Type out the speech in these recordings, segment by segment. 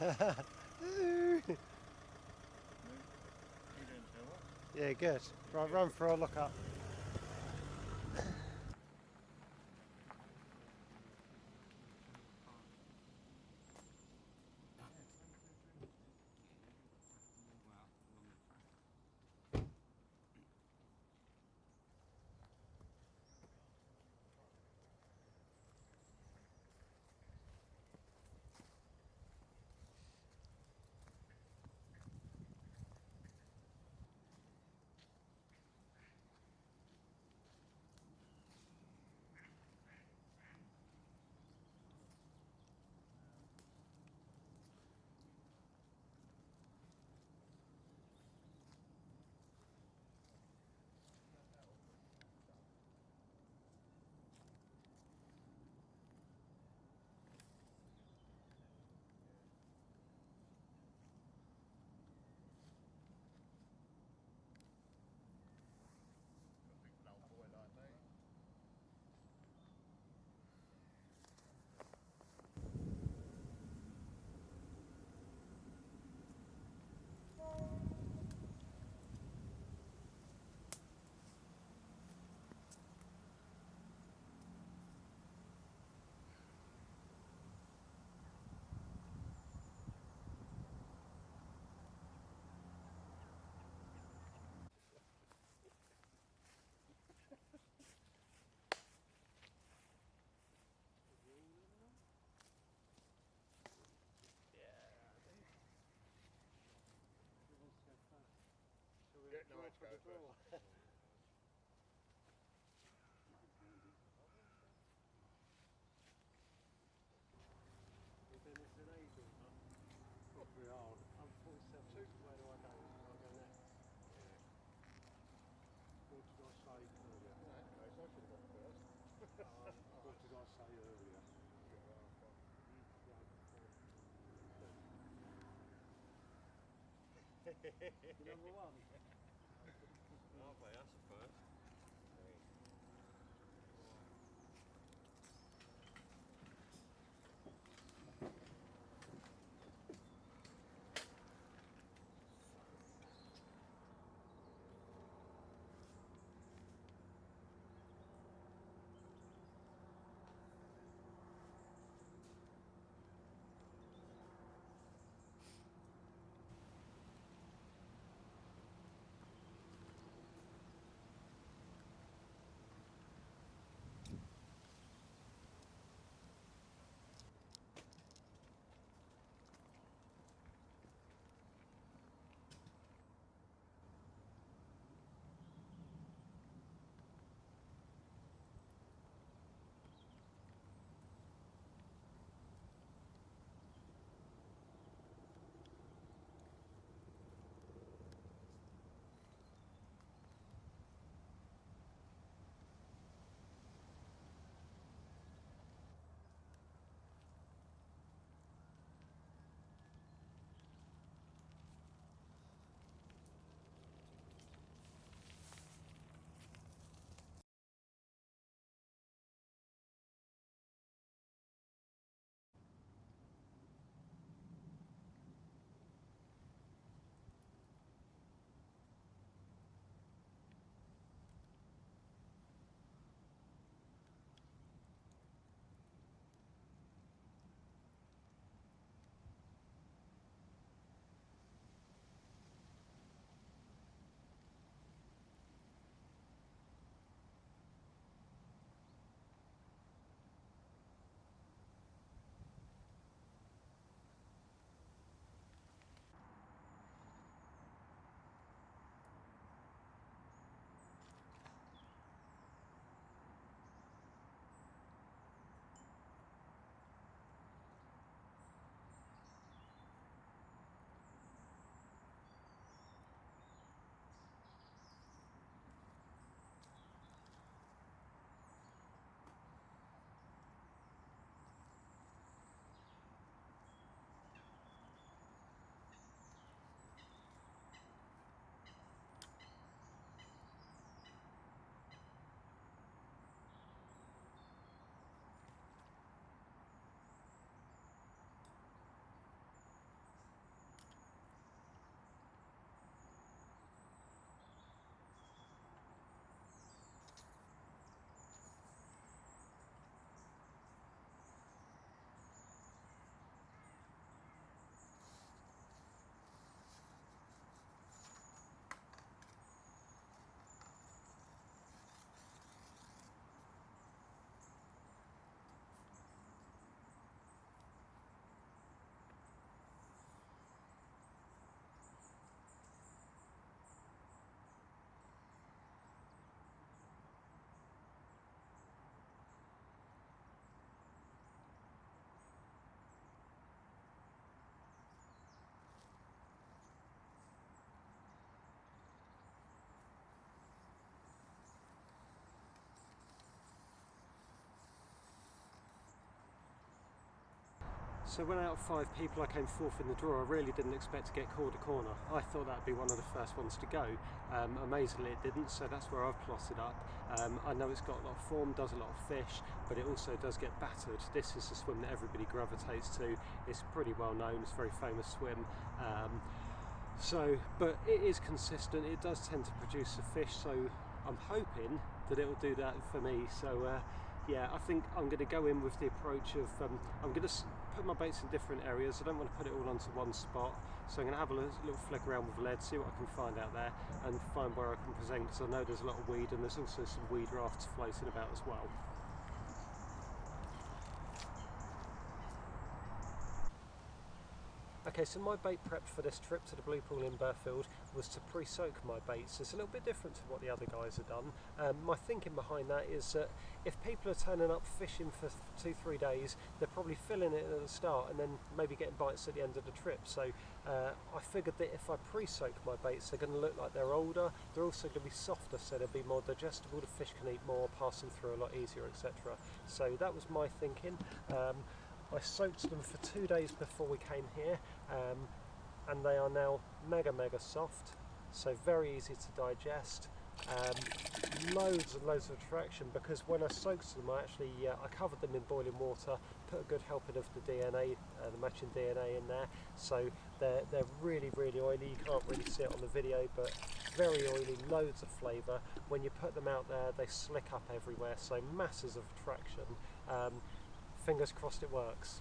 You doing too well? Yeah, good. Right, run for a look up. Well, along the track. Got a big old boy like me. Get no, let's go first. We've been this in ages. Probably hard. I'm 47. Where do I go? Where do I go next? What did I say earlier? In that case, I should have gone first. What did I say earlier? Number one. I'll play us first. So when out of 5 people I came fourth in the draw, I really didn't expect to get called a corner. I thought that'd be one of the first ones to go. Amazingly it didn't, so that's where I've plotted up. I know it's got a lot of form, does a lot of fish, but it also does get battered. This is a swim that everybody gravitates to. It's pretty well known, it's a very famous swim. But it is consistent, it does tend to produce a fish, so I'm hoping that it will do that for me. So yeah, I think I'm going to go in with the approach of I'm going to put my baits in different areas. I don't want to put it all onto one spot, so I'm going to have a little flick around with lead, see what I can find out there, and find where I can present, because I know there's a lot of weed and there's also some weed rafts floating about as well. Okay, so my bait prep for this trip to the Blue Pool in Burghfield was to pre-soak my baits. It's a little bit different to what the other guys have done. My thinking behind that is that if people are turning up fishing for 2-3 days, they're probably filling it at the start and then maybe getting bites at the end of the trip. So I figured that if I pre-soak my baits, they're going to look like they're older. They're also going to be softer, so they'll be more digestible. The fish can eat more, pass them through a lot easier, etc. So that was my thinking. I soaked them for 2 days before we came here, and they are now mega soft, so very easy to digest. Loads and loads of attraction, because when I soaked them I covered them in boiling water, put a good helping of the DNA, the matching DNA in there, so they're really oily. You can't really see it on the video, but very oily, loads of flavour. When you put them out there they slick up everywhere, so masses of attraction. Fingers crossed it works.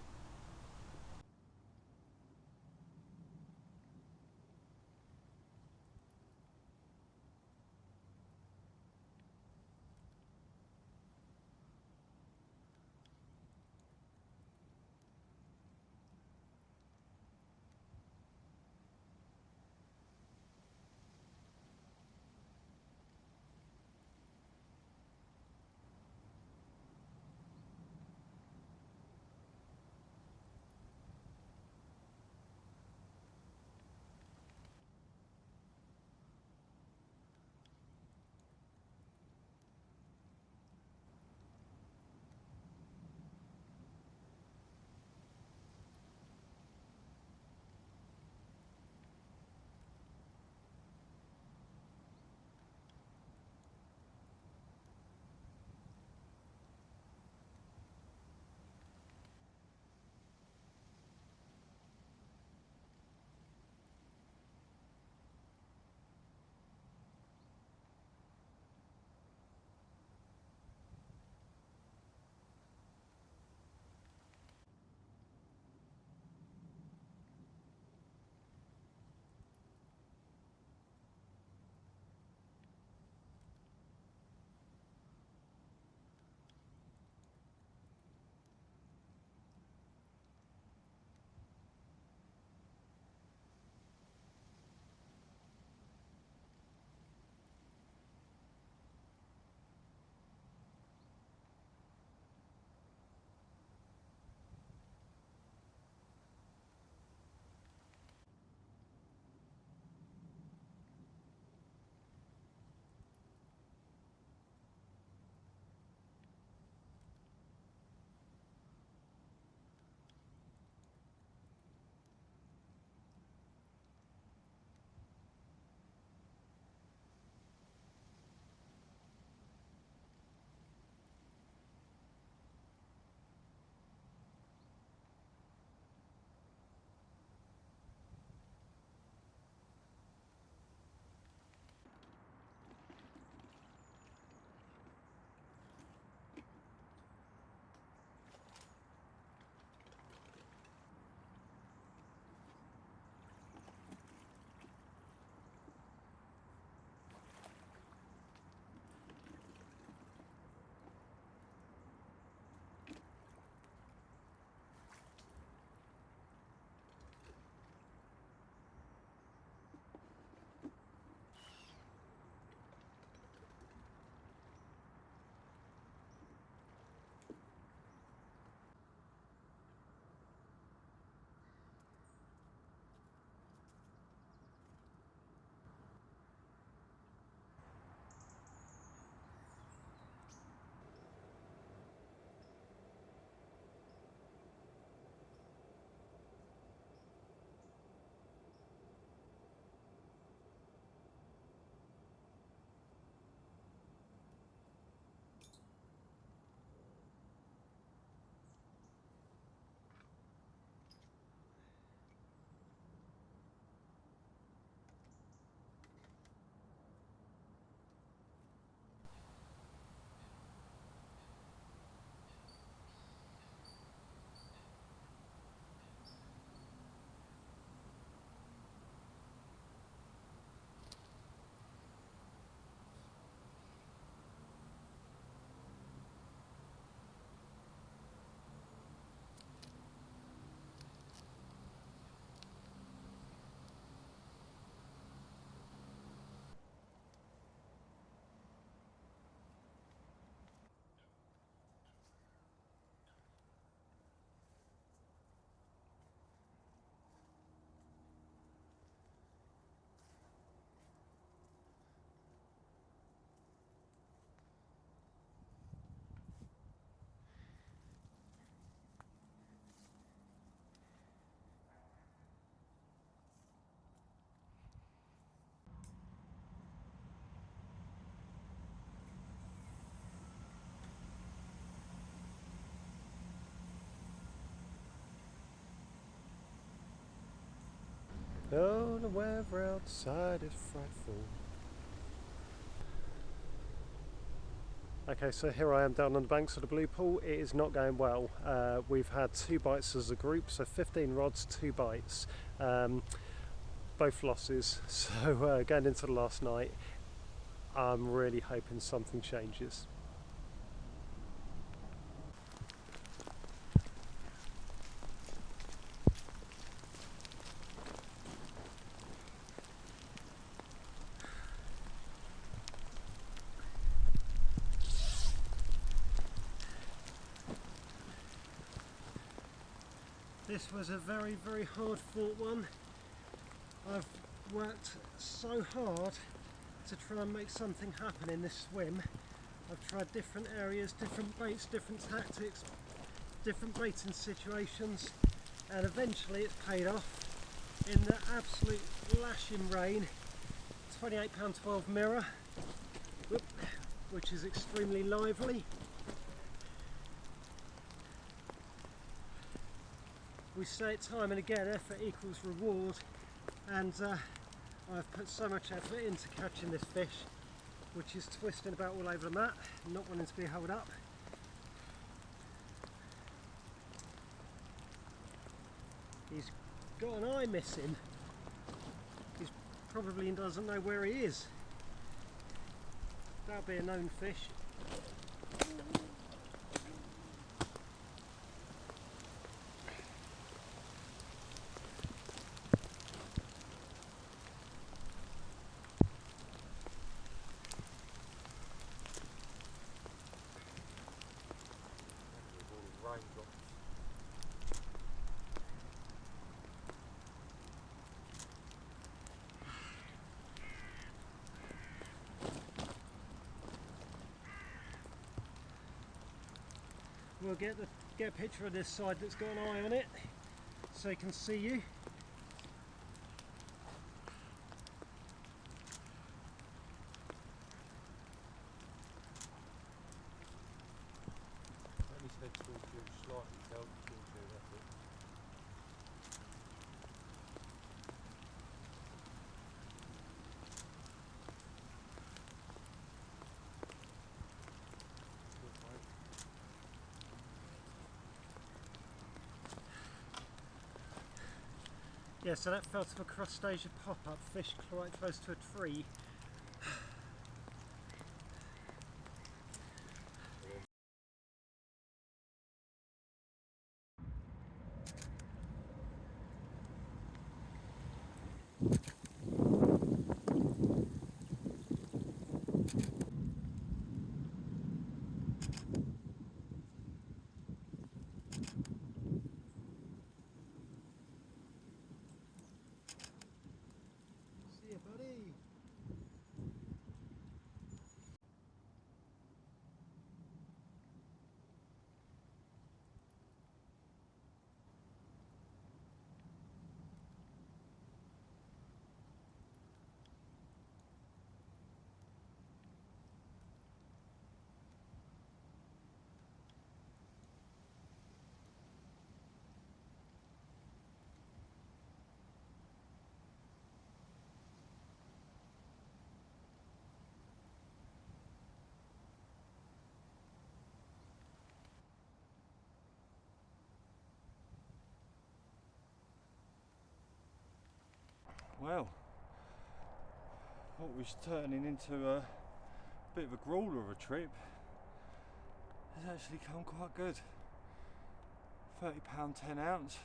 Oh, the weather outside is frightful. Okay, so here I am down on the banks of the Blue Pool. It is not going well. We've had 2 bites as a group, so 15 rods, 2 bites, both losses. So going into the last night, I'm really hoping something changes. This was a very, very hard fought one. I've worked so hard to try and make something happen in this swim. I've tried different areas, different baits, different tactics, different baiting situations, and eventually it's paid off in the absolute lashing rain. £28.12 mirror, which is extremely lively. We say it time and again, effort equals reward, and I've put so much effort into catching this fish, which is twisting about all over the mat, not wanting to be held up. He's got an eye missing. He probably doesn't know where he is. That'll be a known fish. We'll get a picture of this side that's got an eye on it, so he can see you. Let me head towards you slightly, down towards you, that's it. Yeah, so that fell to a crustacean pop-up, fish quite close to a tree. See you, buddy. Well, what was turning into a bit of a grawler of a trip has actually come quite good. £30 10oz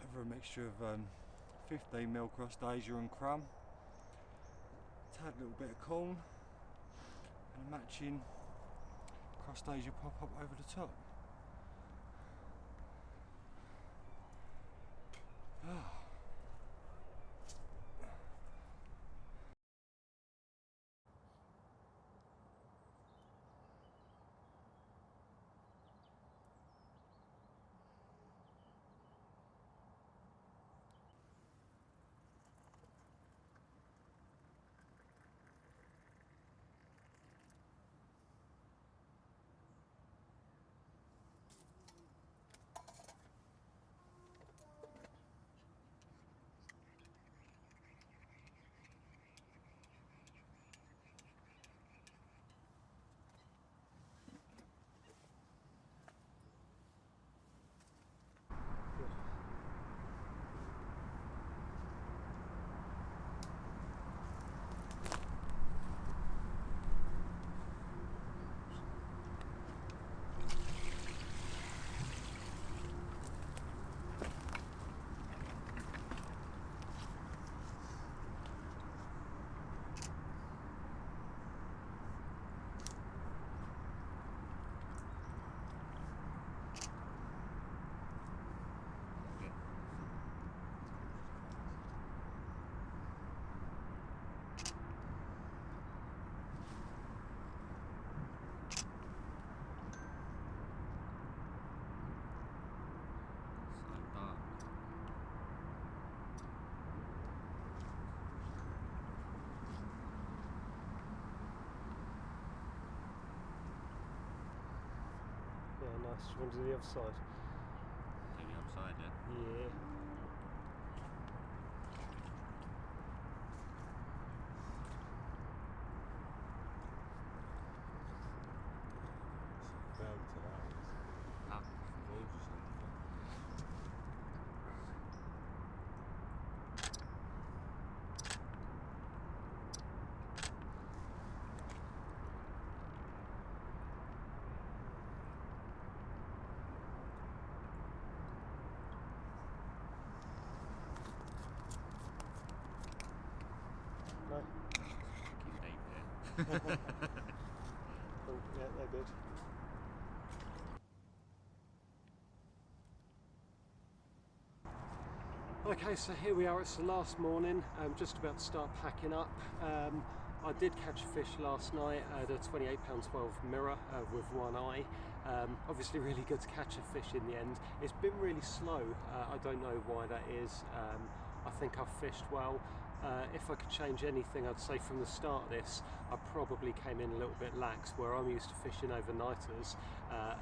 over a mixture of 15mm crustacean and crumb, a tad little bit of corn and a matching crustacean pop up over the top. next. Do you want to do the other side? Do the other side then? Yeah. Up the walls or something. No? Keep deep there. Oh, yeah, they're good. Okay, so here we are, it's the last morning, I'm just about to start packing up. I did catch a fish last night. I had a £28.12 mirror with one eye. Obviously really good to catch a fish in the end. It's been really slow, I don't know why that is. I think I've fished well. If I could change anything, I'd say from the start of this, I probably came in a little bit lax, where I'm used to fishing overnighters,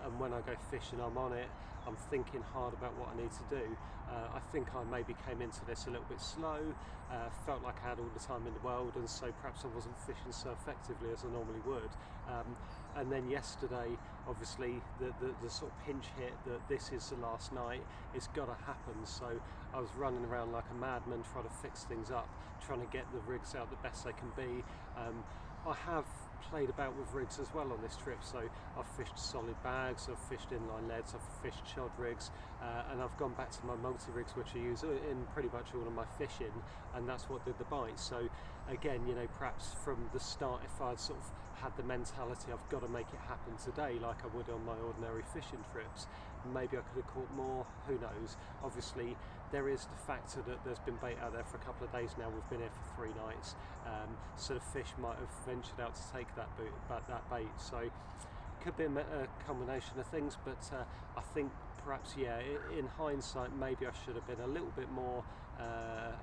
and when I go fishing I'm on it, I'm thinking hard about what I need to do. I think I maybe came into this a little bit slow, felt like I had all the time in the world, and so perhaps I wasn't fishing so effectively as I normally would. And then yesterday, obviously, the sort of pinch hit that this is the last night, it's got to happen. So I was running around like a madman trying to fix things up, trying to get the rigs out the best they can be. I have played about with rigs as well on this trip, so I've fished solid bags, I've fished inline leads, I've fished shod rigs, and I've gone back to my multi-rigs, which I use in pretty much all of my fishing, and that's what did the bite. So again, you know, perhaps from the start, if I'd sort of had the mentality I've got to make it happen today like I would on my ordinary fishing trips, maybe I could have caught more, who knows. Obviously there is the factor that there's been bait out there for a couple of days now. We've been here for 3 nights, so the fish might have ventured out to take that bait, so could be a combination of things, but I think perhaps, yeah, in hindsight maybe I should have been a little bit more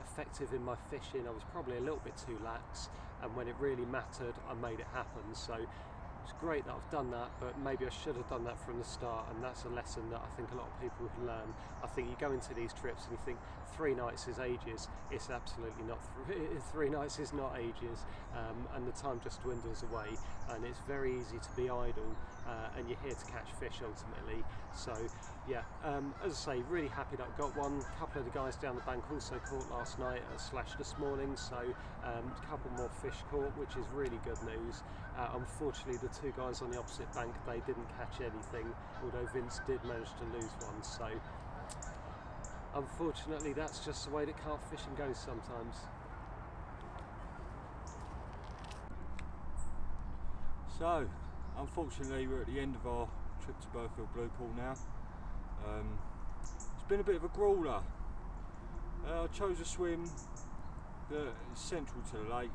effective in my fishing. I was probably a little bit too lax, and when it really mattered I made it happen. So it's great that I've done that, but maybe I should have done that from the start, and that's a lesson that I think a lot of people can learn. I think you go into these trips and you think 3 nights is ages. It's absolutely not. 3 nights is not ages, and the time just dwindles away, and it's very easy to be idle, and you're here to catch fish ultimately. So yeah, as I say, really happy that I got one. A couple of the guys down the bank also caught last night / this morning, so a couple more fish caught, which is really good news. Unfortunately, the 2 guys on the opposite bank, they didn't catch anything, although Vince did manage to lose one. So unfortunately, that's just the way that carp fishing goes sometimes. So, unfortunately, we're at the end of our trip to Burghfield Blue Pool now. It's been a bit of a brawler. I chose a swim that is central to the lake.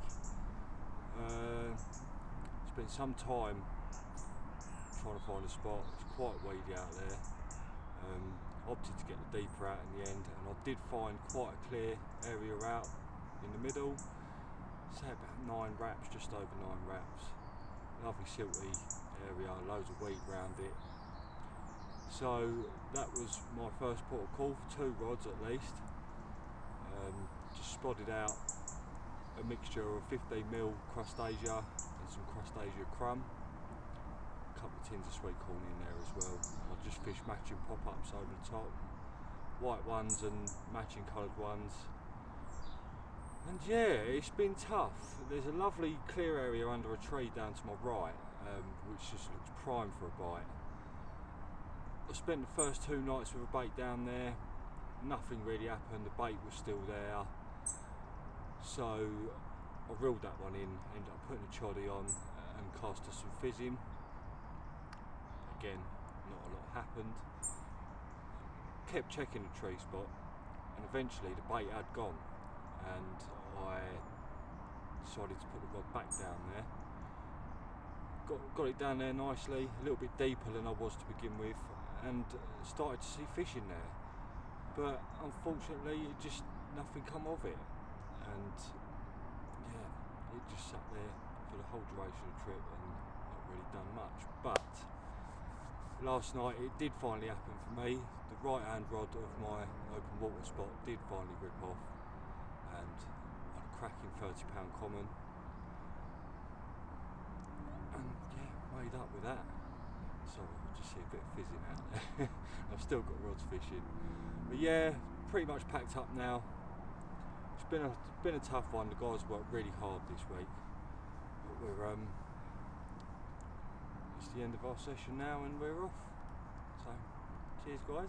Spent some time trying to find a spot. It's quite weedy out there. Opted to get the deeper out in the end, and I did find quite a clear area out in the middle. Say about 9 wraps, just over 9 wraps. Lovely silty area, loads of weed around it. So that was my first port of call for 2 rods at least. Just spotted out a mixture of 15mm crustasia and some crustasia crumb. A couple of tins of sweet corn in there as well. I just fished matching pop-ups over the top, white ones and matching coloured ones. And yeah, it's been tough. There's a lovely clear area under a tree down to my right, which just looks prime for a bite. I spent the first 2 nights with a bait down there. Nothing really happened, the bait was still there. So I reeled that one in, ended up putting a choddy on and cast us some fizzing. Again, not a lot happened. Kept checking the tree spot, and eventually the bait had gone, and I decided to put the rod back down there. Got it down there nicely, a little bit deeper than I was to begin with, and started to see fish in there. But unfortunately, nothing come of it, and yeah, it just sat there for the whole duration of the trip and not really done much. But last night it did finally happen for me. The right hand rod of my open water spot did finally rip off, and I had a cracking £30 common, and yeah, made up with that. Sorry, I just see a bit of fizzing out there. I've still got rods fishing, but yeah, pretty much packed up now. It's been a tough one. The guys worked really hard this week, but we're it's the end of our session now and we're off. So cheers guys.